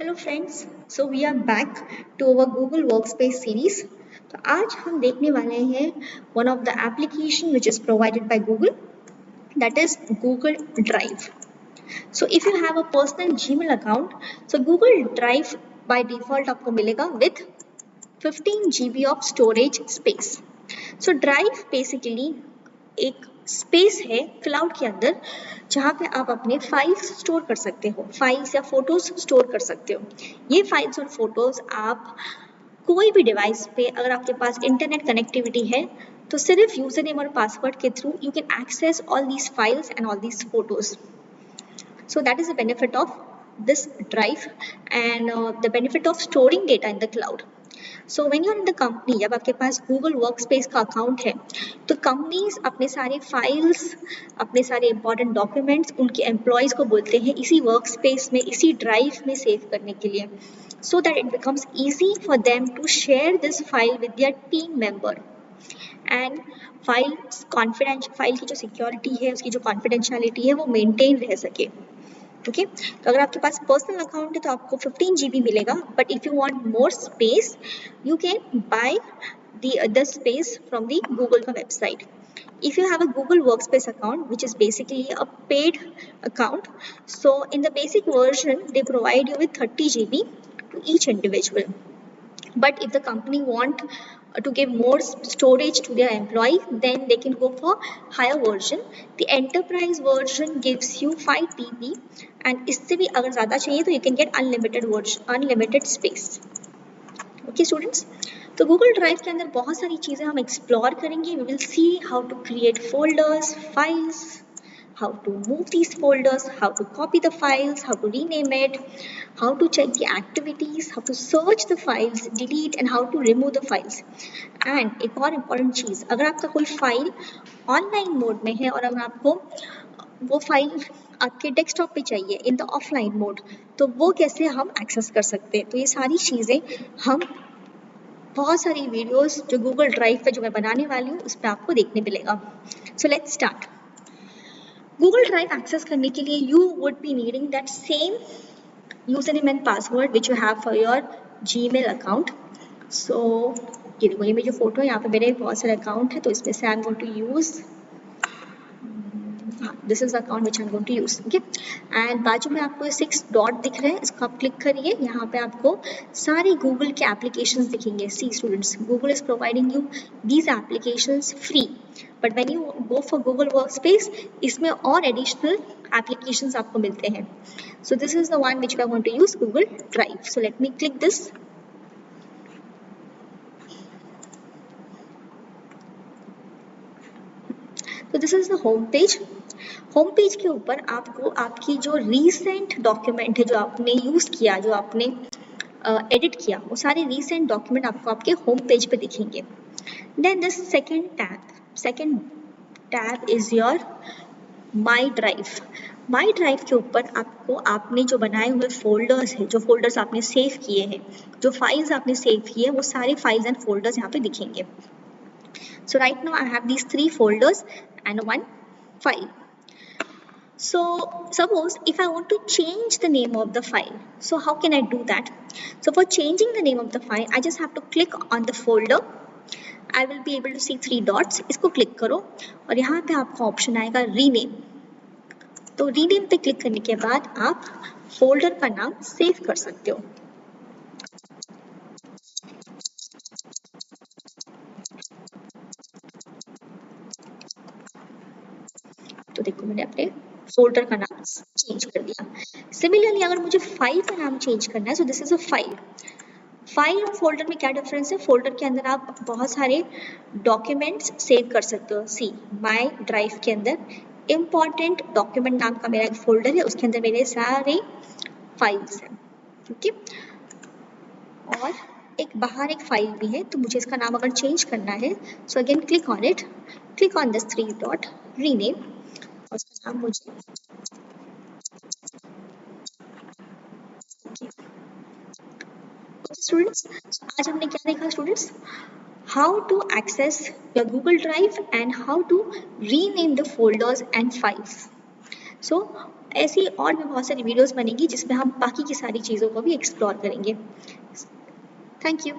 Hello friends, so we are back to our Google Workspace series. तो आज हम देखने वाले हैं one of the application which is provided by Google, that is Google drive. So if you have a personal Gmail account, so Google Drive by default आपको मिलेगा with 15 GB of storage space. So drive basically एक space है cloud के अंदर जहाँ पे आप अपने फाइल्स स्टोर कर सकते हो, फाइल्स या फोटोज स्टोर कर सकते हो। ये फाइल्स और फोटोज आप कोई भी डिवाइस पे, अगर आपके पास इंटरनेट कनेक्टिविटी है तो सिर्फ यूजर नेम और पासवर्ड के through you can access all these files and all these photos. So that is the benefit of this drive and the benefit of storing data in the cloud. So when you're in the company, जब आपके पास Google Workspace का account है तो companies अपने सारे files, अपने सारे important documents उनके एम्प्लॉयज़ को बोलते हैं इसी वर्क स्पेस में, इसी ड्राइव में सेव करने के लिए, so that it becomes easy for them to share this file with their team member. And file की जो सिक्योरिटी है, उसकी जो कॉन्फिडेंशियलिटी है वो मेंटेन रह सके. ओके, तो अगर आपके पास पर्सनल अकाउंट है तो आपको 15 GB मिलेगा, but if you want more space you can by the space from the Google का website. If you have a Google Workspace account, which is basically a paid account, so in the basic version they provide you with 30 GB to each individual. But if the company want to give more storage to their employee, then they can go for higher version. The enterprise version gives you 5 TB and इससे भी अगर ज़्यादा चाहिए तो you can get unlimited version, unlimited space. Okay students, तो Google drive के अंदर बहुत सारी चीज़ें हम एक्सप्लोर करेंगे. We will see how to create folders, files, how to move these folders, how to copy the files, how to rename it, how to check the activities, how to search the files, delete and how to remove the files. And एक और important चीज़, अगर आपका कोई file online mode में है और अगर आपको वो फाइल आपके डेस्कटॉप पे चाहिए इन द ऑफलाइन मोड, तो वो कैसे हम एक्सेस कर सकते हैं. तो ये सारी चीज़ें हम बहुत सारी वीडियोस जो गूगल ड्राइव पे जो मैं बनाने वाली हूँ उस पर आपको देखने मिलेगा. So let's start. Google drive access करने के लिए you would be needing that same user name and password which you have for your Gmail account. So ये देखो, ये मेरी जो फोटो है, यहाँ पे मेरे बहुत सारे अकाउंट है, तो इसमें से I am going to use this is account which I am going to use. Okay, and बाजू में आपको 6 डॉट दिख रहे हैं, इसको आप क्लिक करिए. यहाँ पे आपको सारे गूगल के एप्लीकेशंस दिखेंगे. See students, Google is providing you these applications free, but when you go for Google workspace इसमें और एडिशनल एप्लीकेशंस आपको मिलते हैं. So this is the one which I want to use, Google drive. So let me click this. तो this is the home page. Home page के ऊपर आपको आपकी जो रीसेंट डॉक्यूमेंट है, जो आपने यूज़ किया, जो आपने एडिट किया, वो सारे रीसेंट डॉक्यूमेंट आपको आपके होम पेज पे दिखेंगे. Then this second tab is your my drive. My drive के ऊपर आपको आपने जो बनाए हुए फोल्डर्स हैं, जो फोल्डर्स आपने सेव किए हैं, जो फाइल्स आपने सेव किए हैं, वो सारे फाइल्स एंड फोल्डर्स यहाँ पे दिखेंगे. So right now I have these 3 folders and 1 file. So suppose if I want to change the name of the file, so how can I do that? So for changing the name of the file, I just have to click on the folder. I will be able to see 3 dots. इसको click करो और यहाँ पे आपका option आएगा rename. तो rename पे click करने के बाद आप फोल्डर का नाम सेव कर सकते हो. तो देखो, मैंने अपने फोल्डर का नाम चेंज कर दिया. सिमिलरली अगर मुझे फाइल का नाम चेंज करना है, सो this is a file. File और फोल्डर में क्या डिफरेंस है? फोल्डर के अंदर आप बहुत सारे डॉक्यूमेंट्स सेव कर सकते हो. सी माई ड्राइव के अंदर इम्पॉर्टेंट डॉक्यूमेंट नाम का मेरा एक फोल्डर है, उसके अंदर मेरे सारे फाइल्स हैं. ओके, और एक बाहर एक फाइल भी है, तो मुझे इसका नाम अगर चेंज करना है, so again click on it, click on this 3 dot, rename, और उसका नाम मुझे स्टूडेंट्स. आज हमने क्या देखा students? How to access your Google drive and how to rename the folders and files. So ऐसी और भी बहुत सारी वीडियोस बनेगी जिसमें हम बाकी की सारी चीज़ों को भी एक्सप्लोर करेंगे। Thank you.